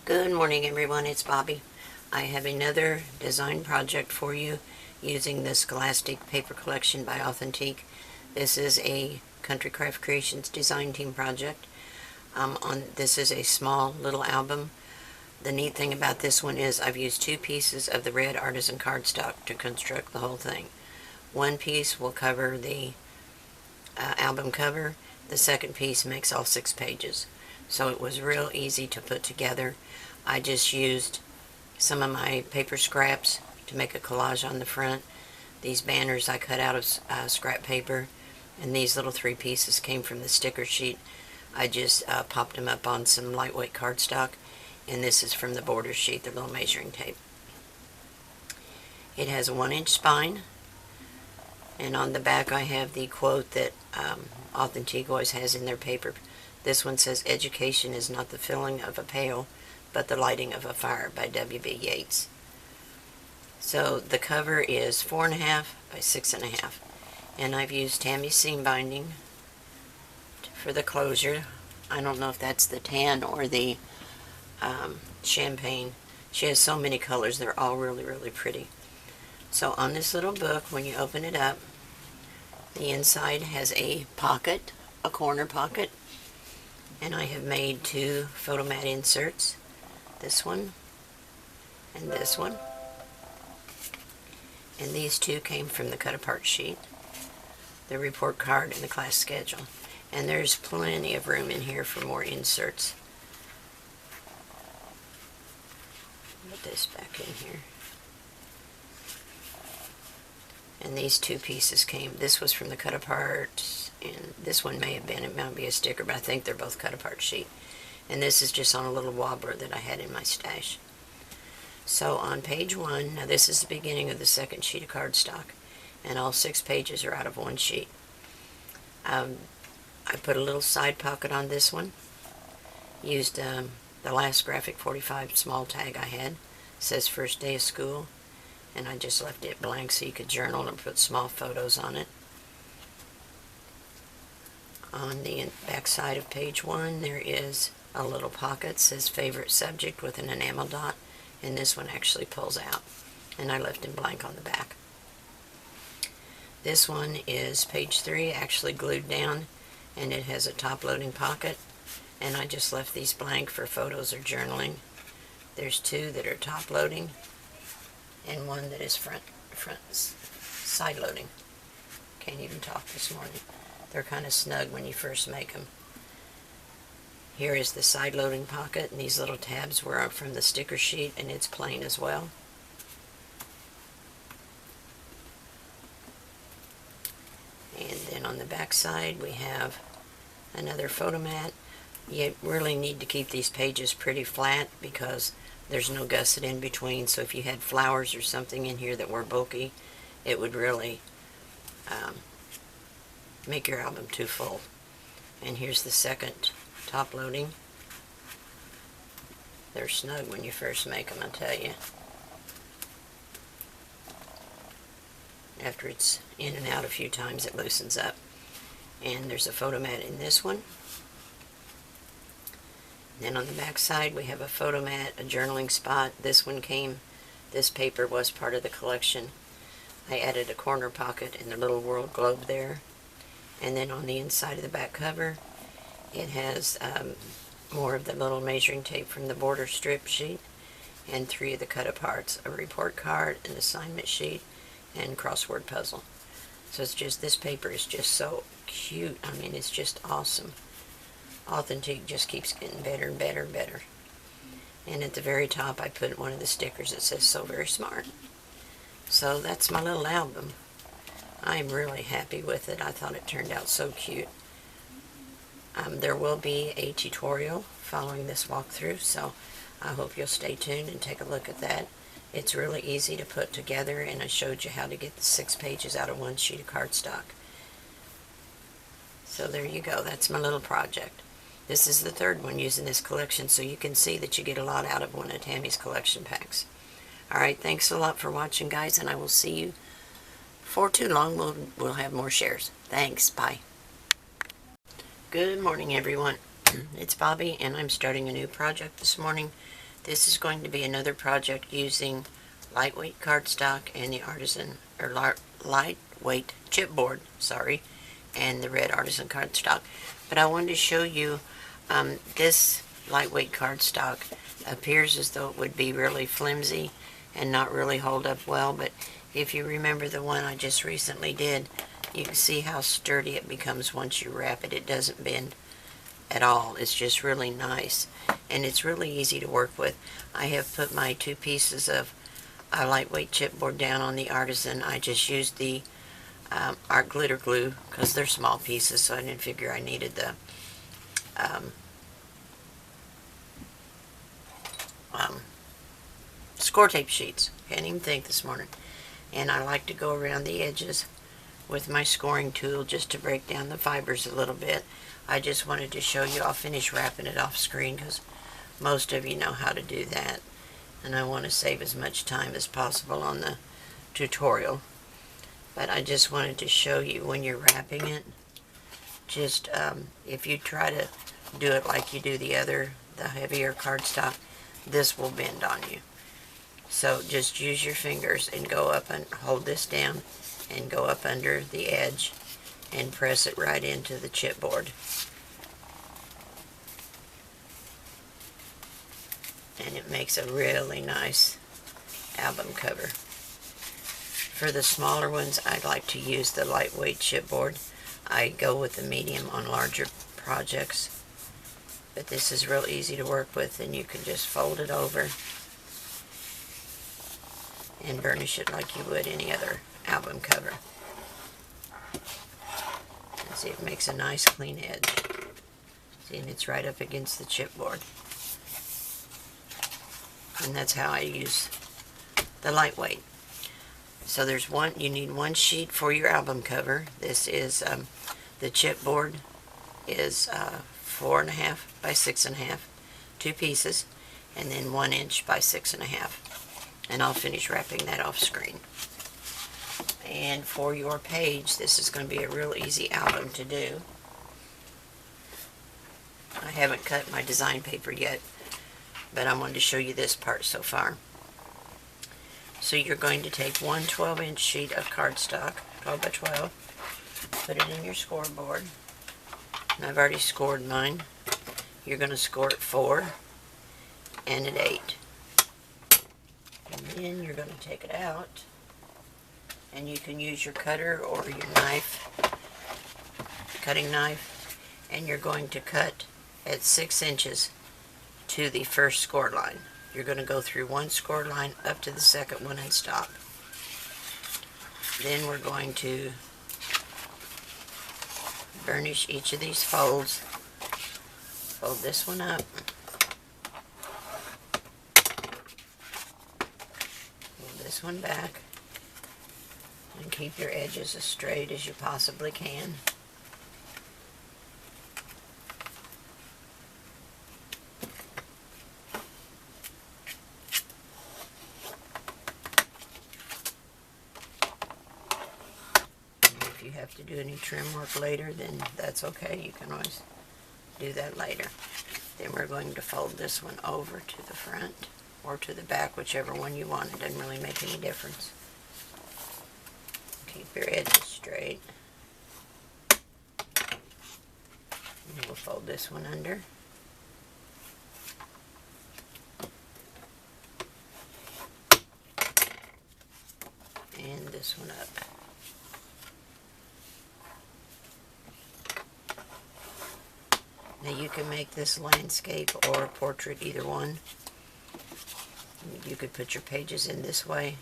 Good morning, everyone. It's Bobby. I have another design project for you using the Scholastic paper collection by Authentique. This is a Country Craft Creations design team project. This is a small little album. The neat thing about this one is I've used two pieces of the red artisan cardstock to construct the whole thing. One piece will cover the album cover. The second piece makes all 6 pages. So it was real easy to put together. I just used some of my paper scraps to make a collage on the front. These banners I cut out of scrap paper, and these little 3 pieces came from the sticker sheet. I just popped them up on some lightweight cardstock, and this is from the border sheet, the little measuring tape. It has a 1-inch spine, and on the back I have the quote that Authentique always has in their paper. This one says, "Education is not the filling of a pail, but the lighting of a fire," by W.B. Yeats. So the cover is 4.5 by 6.5, and I've used Tammy's seam binding for the closure. I don't know if that's the tan or the champagne. She has so many colors, they're all really, really pretty. So on this little book, when you open it up, the inside has a pocket, a corner pocket, and I have made 2 photomat inserts. This one and this one, and these 2 came from the cut apart sheet, the report card, and the class schedule. And there's plenty of room in here for more inserts. Put this back in here. And these 2 pieces came. This was from the cut apart, and this one it might be a sticker, but I think they're both cut apart sheet. And this is just on a little wobbler that I had in my stash. So on page 1, now this is the beginning of the second sheet of cardstock, and all 6 pages are out of one sheet. I put a little side pocket on this one. Used the last graphic 45 small tag I had. It says first day of school, and I just left it blank so you could journal and put small photos on it. On the back side of page 1, there is a little pocket, says favorite subject with an enamel dot, and this one actually pulls out, and I left it blank on the back. This one is page 3, actually glued down, and it has a top loading pocket, and I just left these blank for photos or journaling. There's 2 that are top loading and 1 that is side loading. Can't even talk this morning. They're kind of snug when you first make them. Here is the side loading pocket, and these little tabs were from the sticker sheet, and it's plain as well. And then on the back side we have another photomat. You really need to keep these pages pretty flat because there's no gusset in between, so if you had flowers or something in here that were bulky, it would really make your album too full. And here's the second top loading. They're snug when you first make them, I tell you. After it's in and out a few times, it loosens up. And there's a photomat in this one. Then on the back side we have a photomat, a journaling spot. This paper was part of the collection. I added a corner pocket and a little world globe there. And then on the inside of the back cover, it has more of the little measuring tape from the border strip sheet, and 3 of the cut aparts, a report card, an assignment sheet, and crossword puzzle. So it's just, this paper is just so cute. I mean, it's just awesome. Authentique just keeps getting better and better and better. And at the very top I put one of the stickers that says "So Very Smart." So that's my little album. I'm really happy with it. I thought it turned out so cute. There will be a tutorial following this walkthrough, so I hope you'll stay tuned and take a look at that. It's really easy to put together, and I showed you how to get the 6 pages out of one sheet of cardstock. So there you go. That's my little project. This is the 3rd one using this collection, so you can see that you get a lot out of one of Tammy's collection packs. Alright, thanks a lot for watching, guys, and I will see you before too long. We'll have more shares. Thanks. Bye. Good morning, everyone. It's Bobby, and I'm starting a new project this morning. This is going to be another project using lightweight cardstock and the artisan, or lightweight chipboard, sorry, and the red artisan cardstock. But I wanted to show you this lightweight cardstock appears as though it would be really flimsy and not really hold up well, but if you remember the one I just recently did, you can see how sturdy it becomes once you wrap it. It doesn't bend at all. It's just really nice, and it's really easy to work with. I have put my 2 pieces of lightweight chipboard down on the artisan. I just used the art glitter glue because they're small pieces, so I didn't figure I needed the score tape sheets. Can't even think this morning. And I like to go around the edges with my scoring tool just to break down the fibers a little bit. I just wanted to show you. I'll finish wrapping it off screen because most of you know how to do that, and I want to save as much time as possible on the tutorial. But I just wanted to show you when you're wrapping it, just if you try to do it like you do the heavier cardstock, this will bend on you. So just use your fingers and go up and hold this down and go up under the edge and press it right into the chipboard. And it makes a really nice album cover. For the smaller ones, I'd like to use the lightweight chipboard. I go with the medium on larger projects, but this is real easy to work with, and you can just fold it over and burnish it like you would any other album cover. And see, it makes a nice clean edge. See, and it's right up against the chipboard. And that's how I use the lightweight. So there's you need 1 sheet for your album cover. This is, the chipboard is 4.5 by 6.5, 2 pieces, and then 1 inch by 6.5. And I'll finish wrapping that off screen. And for your page, this is going to be a real easy album to do. I haven't cut my design paper yet, but I wanted to show you this part so far. So you're going to take 1 12-inch sheet of cardstock, 12 by 12, put it in your scoreboard. And I've already scored mine. You're going to score at 4 and at 8. And then you're going to take it out, and you can use your cutter or your knife, cutting knife, and you're going to cut at 6 inches to the first score line. You're going to go through 1 score line up to the second one and stop. Then we're going to burnish each of these folds. Fold this one up. Fold this one back. And keep your edges as straight as you possibly can. If you have to do any trim work later, then that's okay. You can always do that later. Then we're going to fold this one over to the front or to the back, whichever one you want. It doesn't really make any difference. Keep your edges straight. And we'll fold this one under. And this one up. Now you can make this landscape or a portrait, either one. You could put your pages in this way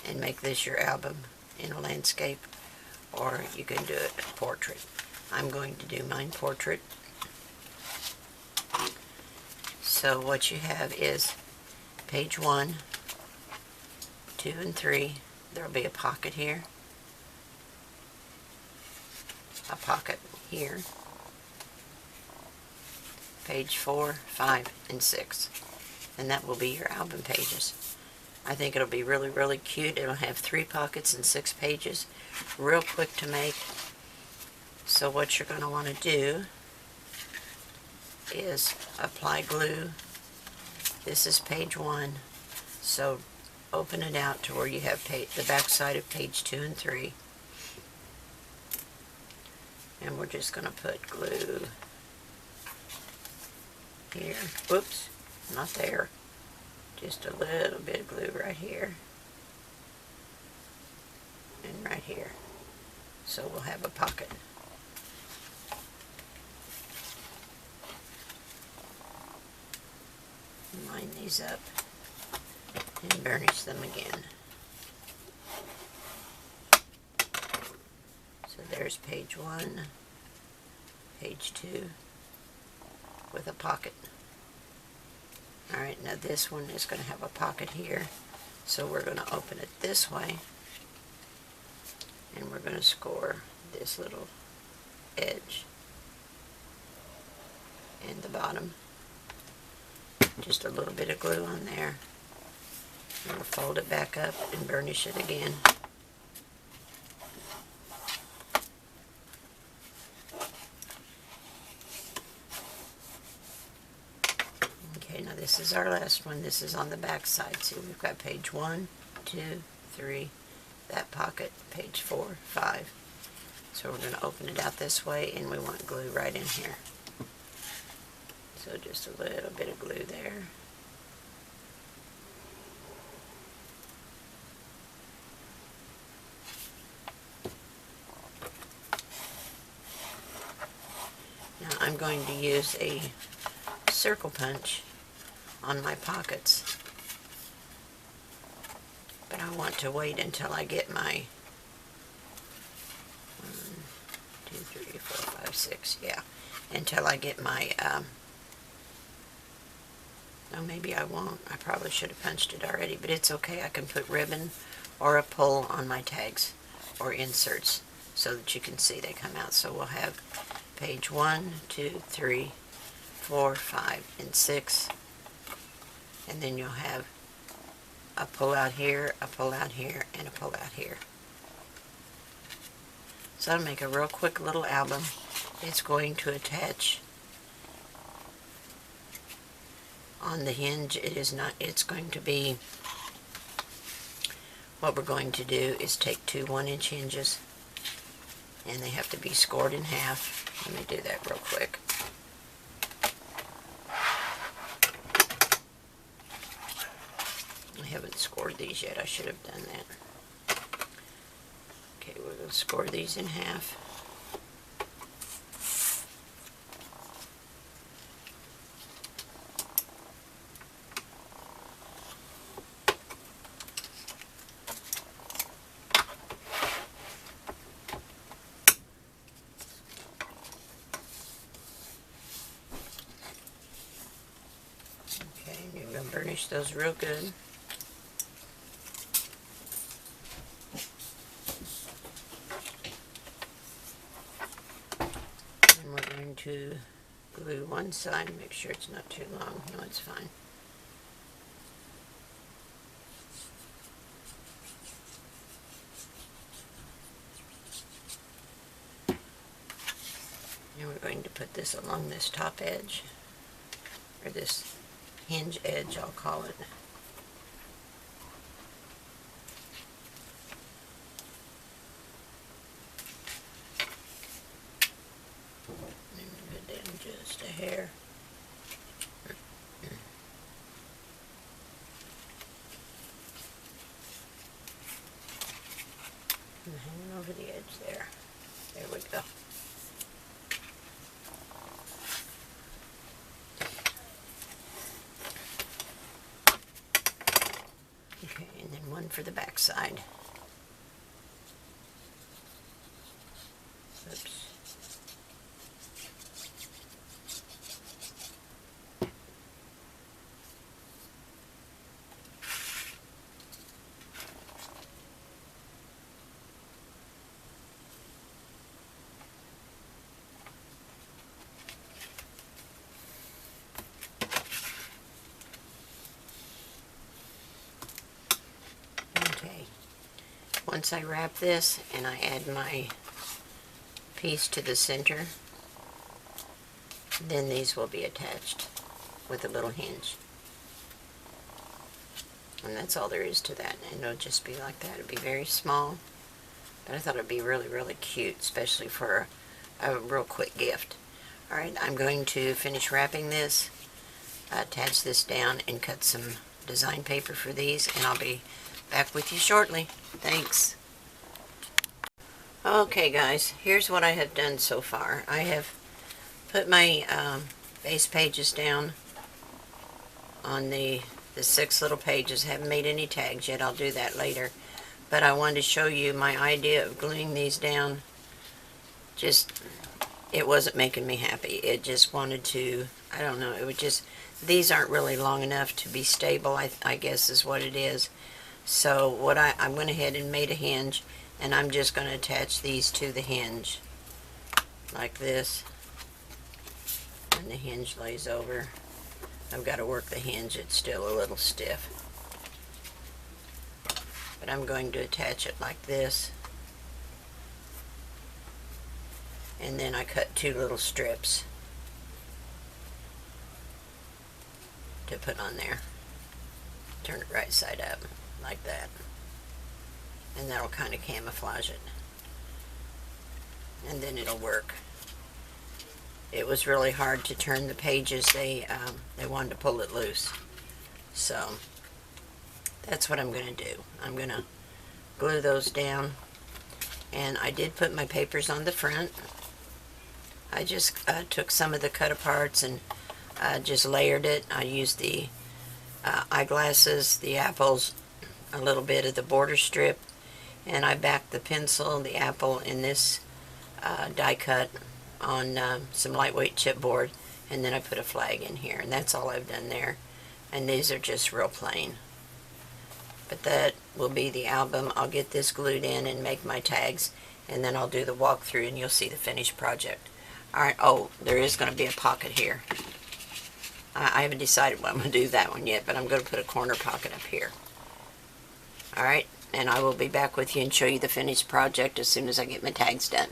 and make this your album in a landscape, or you can do it portrait. I'm going to do mine portrait. So what you have is page 1, 2, and 3. There'll be a pocket here, a pocket here, page 4, 5, and 6. And that will be your album pages. I think it'll be really, really cute. It'll have 3 pockets and 6 pages. Real quick to make. So what you're going to want to do is apply glue This is page 1, so open it out to where you have the back side of page 2 and 3. And we're just going to put glue here. Whoops, not there. Just a little bit of glue right here. And right here. So we'll have a pocket. Line these up and burnish them again. So there's page 1, page 2 with a pocket. Alright, now this one is going to have a pocket here, so we're going to open it this way and we're going to score this little edge and the bottom. Just a little bit of glue on there. And we'll fold it back up and burnish it again. Okay, now this is our last one. This is on the back side. See, we've got page 1, 2, 3, that pocket, page 4, 5. So we're going to open it out this way, and we want glue right in here. So just a little bit of glue there. Now I'm going to use a circle punch on my pockets. But I want to wait until I get my 1, 2, 3, 4, 5, 6, yeah. Until I get my no, maybe I won't. I probably should have punched it already, but it's okay. I can put ribbon or a pull on my tags or inserts so that you can see they come out. So we'll have page 1, 2, 3, 4, 5, and 6. And then you'll have a pull out here, a pull out here, and a pull out here. So I'll make a real quick little album. It's going to attach on the hinge. It is not, it's going to be, what we're going to do is take 2 1-inch hinges, and they have to be scored in half. Let me do that real quick. I haven't scored these yet. I should have done that. Okay, we're going to score these in half. Okay, you're going to burnish those real good. And we're going to glue one side, make sure it's not too long. No, it's fine. And we're going to put this along this top edge, or this hinge edge, I'll call it. And go down just a hair. And hanging over the edge there. There we go. Okay, and then one for the back side. Oops. Okay, once I wrap this and I add my piece to the center, then these will be attached with a little hinge. And that's all there is to that. And it'll just be like that. It'll be very small. But I thought it'd be really, really cute, especially for a real quick gift. Alright, I'm going to finish wrapping this, attach this down, and cut some design paper for these, and I'll be back with you shortly. Thanks. Okay guys, here's what I have done so far. I have put my base pages down on the 6 little pages. Haven't made any tags yet. I'll do that later. But I wanted to show you my idea of gluing these down. It wasn't making me happy. It just wanted to, I don't know, it would just, these aren't really long enough to be stable, I guess is what it is. So what I went ahead and made a hinge, and I'm just going to attach these to the hinge like this, and the hinge lays over. I've got to work the hinge, it's still a little stiff, but I'm going to attach it like this, and then I cut 2 little strips to put on there. Turn it right side up like that, and that'll kind of camouflage it, and then it'll work. It was really hard to turn the pages. They wanted to pull it loose. So that's what I'm going to do. I'm going to glue those down, and I did put my papers on the front. I just took some of the cut aparts and just layered it. I used the eyeglasses, the apples, a little bit of the border strip, and I backed the pencil, the apple, in this die cut on some lightweight chipboard, and then I put a flag in here, and that's all I've done there. And these are just real plain. But that will be the album. I'll get this glued in and make my tags, and then I'll do the walkthrough and you'll see the finished project. Alright, oh, there is going to be a pocket here. I haven't decided what I'm going to do that one yet, but I'm going to put a corner pocket up here. Alright, and I will be back with you and show you the finished project as soon as I get my tags done.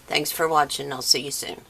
Thanks for watching. I'll see you soon.